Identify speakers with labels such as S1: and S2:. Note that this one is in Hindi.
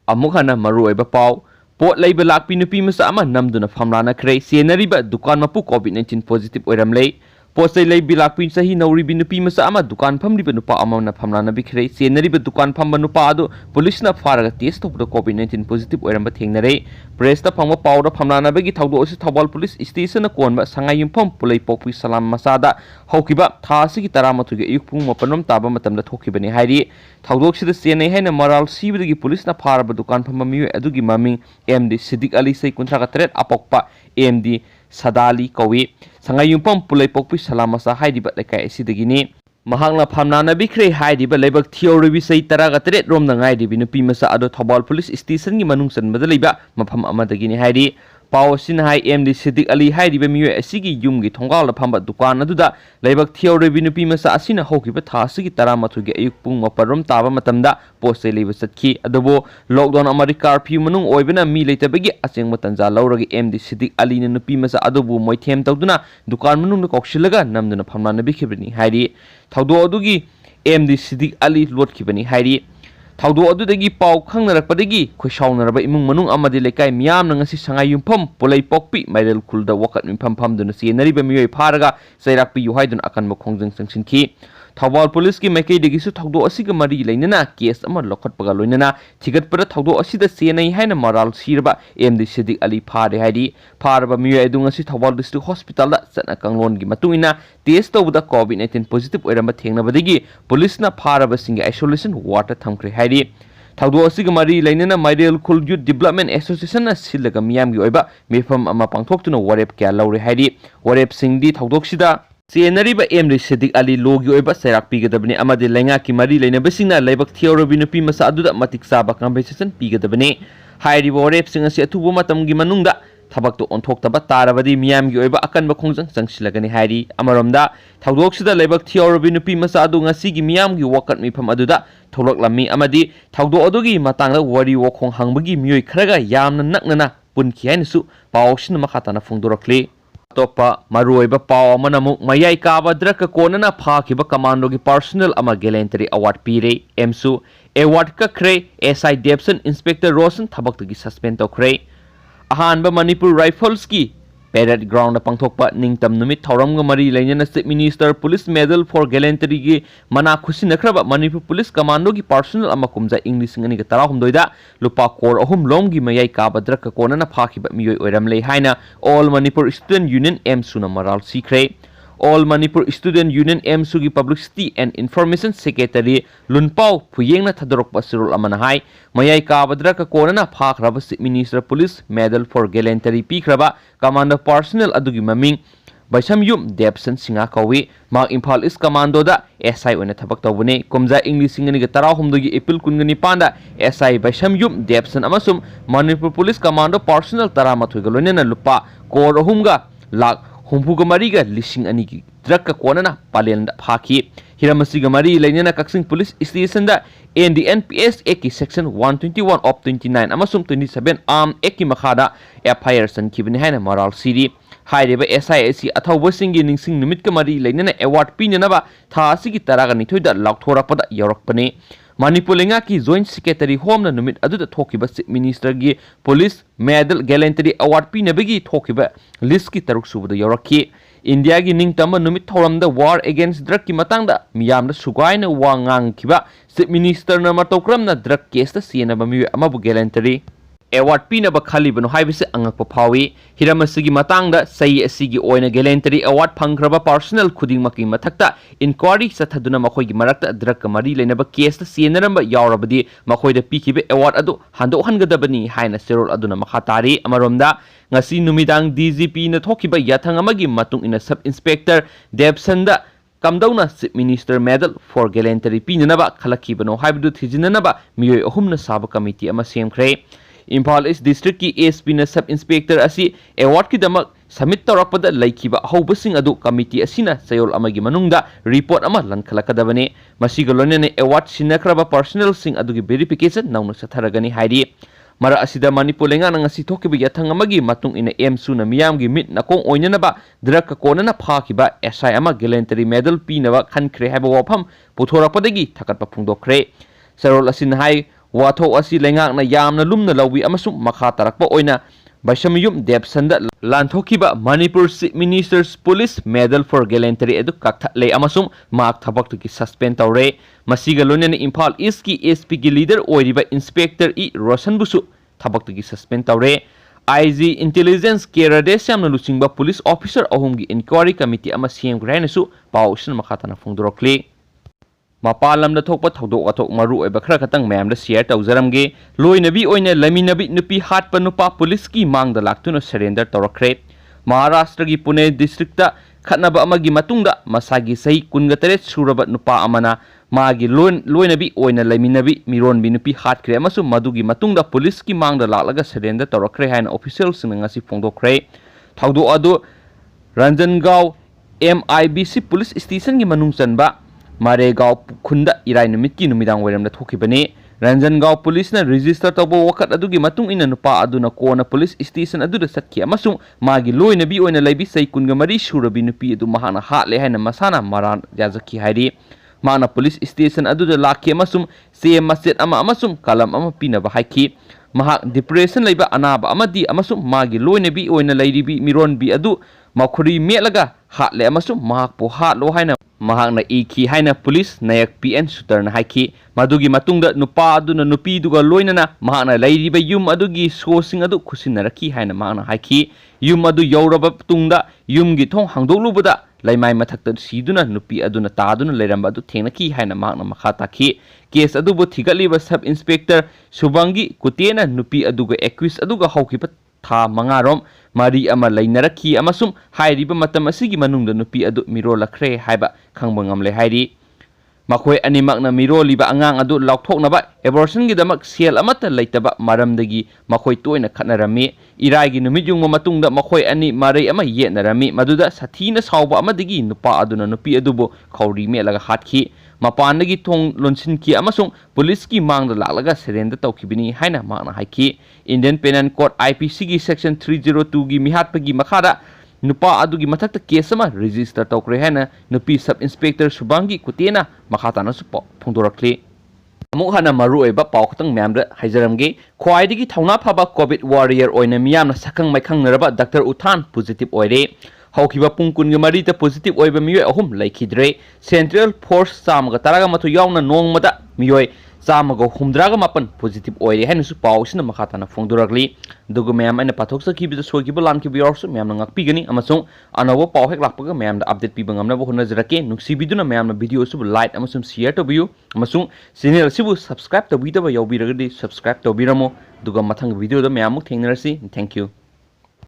S1: अमुक हना मरुओइबा पाव पोट लैबा लाकपी नुपी मचा अमा नमदुना फमलानखरे सेनरिबा दुकान मपु कोविड-19 पॉजिटिव ओइरमले पोस्टै लैबी लाकपी सही नौरीबी नुपी मचा अमा दुकान फमलिबा नुपा अमाना फमलानबिखरे सेनरिबा दुकान फमबा नुपा अदु पुलिसना फारगा टेस्ट तौबदा कोविड-19 पॉजिटिव ओइरमबा थेंगनरे प्रेसता फमबा पावदा फमलानबगी थौदो असी थौबाल पुलिस स्टेशन कोनबा संगायुमफम पुलै पोपी सलाम मसादा हौकिबा थासिगी 13 गे युपुंग मपनम ताबा मतमदा थोकिबनी हाइरी थौदोक्सिदा सेनै हैना मराल सीबदगी पुलिसना फारबा दुकान फमबा मियो अदुगी ममिंग एमडी सिद्दीक अली सै 53 अपोक्पा एमडी सदाली कौवी संगायुमफम पुलै पोपी सलाम मसा हाइदिबा लेकाय असिदगिनी महांगना फमनानबिखरे हाइदिबा लेबक थियोरबी सै 13 रोमना गाइदिबी नुपी मसा अदो थौबाल पुलिस स्टेशन गी मनुंग चनबदा लेबा मफम अमदगिनी हाइदी पाव सिन हाई एमडी सिद्दीक अली हाइदिबा मियो असिगी युमगी थोंगाल फंबा दुकान अदुदा लेबक थियोरबी नुपी मसा असिना होकिबा थासिगी 13 गे अयुक पुंग मपरम ताबा मतमदा पोस्टे लेबा चतखी अदबो लॉकडाउन अमरी कर्फ्यू मनुंग ओइबना मी लेतबगी अचेंग मतंजा लौरगी एमडी सिद्दीक अली ने नुपी मसा अदबो मोइथेम तौदुना दुकान मनुंग कौशिलगा नमदुना फमनानबिखिबनी हाइदी थौदो अदुगी एमडी सिद्दीक अली लोटखिबनी हाइदी थौदो अदुदगी पाव खंगनरकपदगी खुशाउनरबा इमुंग मनुंग अमदि लेकाय मियामना ngasi sangayumpham pulai pokpi mairel khulda wakat mifam famduna senariba miyoi pharaga sairakpi yuhaidun akanba khongjang sangsinki Thoubal police की मैकई देगिसु थौदो असिग मरी लेनना केस अमर लखटपगा लोइनना थिगतपर थौदो असिदा सेनै हैना मराल सिरबा एमडी सिद्दीक अली फारे हाइदी फारबा मियो एदुंग असि थौबाल डिस्ट्रिक्ट हॉस्पिटल दा चना कंगलोन गी मतुइना टेस्ट तौबदा कोविड-19 पॉजिटिव ओइरम थेंगनबदगी पुलिसना फारबा सिंग आइसोलेशन वार्ड थमख्रे हाइदी थौदो असिग मरी लेनना माइरेल खुल यूथ डेवलपमेंट एसोसिएशन ना सिलगा मियामगी ओइबा मिफम अमा पांगथोक्तुना वरेप क्या लौरे हाइदी वरेप सिंगदी थौदोक्सिदा सेनरिबा एमडी सिद्दीक अली लोगी ओइबा सैराक पीगदबने अमदि लैंगा की मरी लेनबसिंगना लेबक थियोरबी नुपी मसा अदुदा मतिक साबा कंपेंसेशन पीगदबने हाइरिबो वरेप सिंग असि अथुबो मतमगी मनुंगदा थबक तो ओंथोक्तबा तारबदी मियामगी ओइबा अकनबा खोंजंग चंगसिलगनी हाइरी अमरमदा थौदोक्सिदा लेबक थियोरबी नुपी मसा अदु ngasiगी मियामगी वकत मिफम अदुदा थोलक्लमी अमदि थौदो अदुगी मतंगदा वरी वखोंग हंगबगी मियोय खरगा यामना नकनना पुनखि हाइनसु पावसिन मखाताना फोंदोरखले तोपा मरुइबा पाव अमनमु मयाई काबा द्रक कोनना फाखिबा कमांडो की पर्सनल अमा गैलेंटरी अवार्ड पीरे एमसु अवार्ड कखरे एसआई डेप्सन इंस्पेक्टर रोशन थबक्तगी सस्पेंड तोखरे अहानबा मणिपुर राइफल्स की पैरेड ग्राउंड पांथोकपा निंगतम नुमित थौरमग मरी लेनना chief minister police medal for gallantry की मना खुसिनखरबा मणिपुर पुलिस कमांडो की पर्सनल अमा कुमजा इंग्लिश अंगनी का 13 लुपा कोर अहुम लोम की मयाई काबद्रक कोनना फाखिबा मियोय ओइरमले हाइना ऑल मणिपुर स्टूडेंट यूनियन एमसुना मराल सीखरे ऑल मणिपुर स्टूडेंट यूनियन एमसु की पब्लिसिटी एंड इंफॉर्मेशन सेक्रेटरी लुनपाव फुयेंगना थदरकपा सिरोल अमना हाई मयाई काबद्रक कोनना फाखरबा chief minister police medal for gallantry पीखरबा कमांडो पर्सनल अदुगी ममिंग बैसमयुम डेप्सन सिंगा कौवी मार्क इम्फाल इस कमांडो दा एसआई ओइना थबक तौबने कुमजा इंग्लिश सिंगनी के 13 की एप्रिल 19 दा एसआई बैसमयुम डेप्सन अमसुम मणिपुर पुलिस कमांडो पर्सनल 13 गा लोइनना लुपा कोर अहुमगा लाख हुंफुगा मरीगा लिसिंग अनी की द्रक कोनना पालेन फाखी हिरमसिगा मरी लेनना कक्सिंग पुलिस स्टेशन दा एनडीएनपीएस एक्ट की सेक्शन 121 ऑफ 29 अमसुम 27 आर्म एक्ट की मखादा एफआईआर सनखिबने हैना मराल सीरी हाइरेबा एसआईएसी अथौबसिंगी निंगसिंग नुमित का मरी लेनना अवार्ड पीननबा थासिगी 13 दा लाउथोरकपदा यौरकपने मणिपुर लेंगा की जॉइंट सेक्रेटरी होमना नुमित अदुदा थोकिबा चीफ मिनिस्टर की पुलिस मेडल गैलेंटरी अवार्ड पीनबगी थोकिबा लिस्ट की 3 सुबदा यौरखी इंडिया की निंगतम नुमित थौरमदा वार अगेंस्ट ड्रग की मतंगदा मियामदा सुगाइना वा ngangiba चीफ मिनिस्टर ना मतौक्रमना ड्रग केस सेनबा मियो अमबु गैलेंटरी अवार्ड पीनब खालीबनो हाइबसे अंगक फावी हिरमसिगी मतंगदा सही असिगी ओइना गैलेंटरी अवार्ड फंग्रबा पर्सनल खुदिंगमकी मथक्ता इंक्वायरी चथदुना मखोइगी मरक्ता ड्रग मरी लेनबा केस सेनरंबा यावरबदी मखोइदा पीखिबे अवार्ड अदु हंदो हनगदबनी हाइना सेरोल अदुना मखातारी अमरोमदा ngasi numidang DGP na thokiba yathang amagi matung ina sub inspector Debsanda kamdauna chief minister medal for gallantry pinanaba khalakibano haibdu thijinanaba miyoi ahumna saba committee ama semkhre Imphal East District की ASP ना सब इंस्पेक्टर असी अवार्ड की दमक सबमिट तौरपदा लैखिबा अहौबसिंग अदु कमिटी असिना सयोल अमगी मनुंगदा रिपोर्ट अमा लनखलकदबने मसिग लोनेने अवार्ड सिनखरबा पर्सनल सिंग अदुगी वेरिफिकेशन नौना सथरगनी हाइरी मरा असिदा मणिपुर लेंगा ngasi thokiba yathang amagi matung ina M suna miyamgi mit nakong oinanaba drak konana phakiba SI ama gallantry medal pinaba khankhre haba wafam puthorapodagi thakatpa phungdokre sarol asin hai wathok asi lengakna yamna lumna lawi amasung makha tarakpa oina Baisamayum Debsanda Lanthokiba Manipur Chief Minister's Police Medal for Gallantry edu kakthale amasung mak thabaktuki suspend tawre masiga lonani Imphal East ki SP ki leader oiriba Inspector E Roshan busu thabaktuki suspend tawre IG Intelligence Kerade samna luchingba police officer ahumgi inquiry committee ama semgre hainasu pawsin makhatana phongdorokli Mapalamda thokpa thodok athok maru oiba khara khatang mayam da share tawjaramge loinabi oina laminabi nupi hatpa nupa police ki mangda laktuna surrender tawrakre Maharashtra gi Pune district ta khatnaba amagi matungda masagi sahi kungatare suraba nupa amana magi loinabi oina laminabi Mironbi Nupi Hatkhre amasu madugi matungda police ki mangda laklaga surrender tawrakre haina officials ngasi phongdokre thodok adu Ranjangaon MIBC police station gi manung chanba Maregaon Khunda Irai Numitki Numidang Wairamda Thokibani Ranjangaon Police na register tawba wakat adugi matung ina nupa aduna kona police station aduda satki amasung magi loinabi oina laibi sai kunga mari surabi nupi adu mahana hatle haina masana maran yazaki hairi mana police station aduda lakhi amasung CM masjid ama amasung kalam ama pinaba haiki mahak depression laiba anaba amadi amasung magi loinabi oina lairibi Mironbi adu makhuri melaga hatle amasung mahak po hatlo haina mahakna iki haina police nayak PN sutarna haiki madugi matungda nupa aduna nupi duga loinana mahakna lairiba yum adugi sosing adu khusinaraki haina mahakna haiki yum adu yauraba tungda yumgi thong hangdoklubada laimai mathakta siduna nupi aduna taduna leiramba adu thenaki haina mahakna makha takhi case adubu thigaliba sub inspector Subangi Kutena nupi aduga accused aduga haukiba tha mangarom mari ama lainaraki amasum hairiba matam asigi manungda nupi adu mirolakhre haiba khangba ngamle hairi makhoi animakna miroliba angang adu laukthoknaba abortion gi damak sel amata leitaba maramdagi makhoi toina khatnarami irai gi numit yungma matungda makhoi ani marai ama yenarami maduda sathina sawba amadagi nupa aduna nupi adubo khawri melaga hatkhi mapandagi thong lonsinki amasung police ki mangda laklaga surrender tawkhibini haina makna haiki Indian Penal Code IPC gi section 302 gi mihatpagi makhada nupa adugi mathakta case ama register tawkre haina nupi sub inspector Subangi Kutena makhatana supo phongdorakli amuk hana maru oiba paw khatang myamda haijaramge khwaidagi thauna phaba covid warrior oina miyamna sakang maikhang naraba Dr. Uthan positive oire haukiba pungkun mari ta positive oiba miyoi ahum laikhidre Central Force samaga taraga mathu yauna nongmada miyoi samaga humdraga mapan positive oire haina su pawsina makhatana phongdoragli dugu mayam aina pathok sakibida sogiba lamki biyorsu mayamna ngakpigani amasung anawa paw hek lakpaga mayamda update piba ngamna bo honajrake nuksibiduna mayamna video su like amasung share tobiyu amasung channel sibu subscribe tobidaba yawbiragadi subscribe tobiramo duga mathang video da mayamuk thengnarasi thank you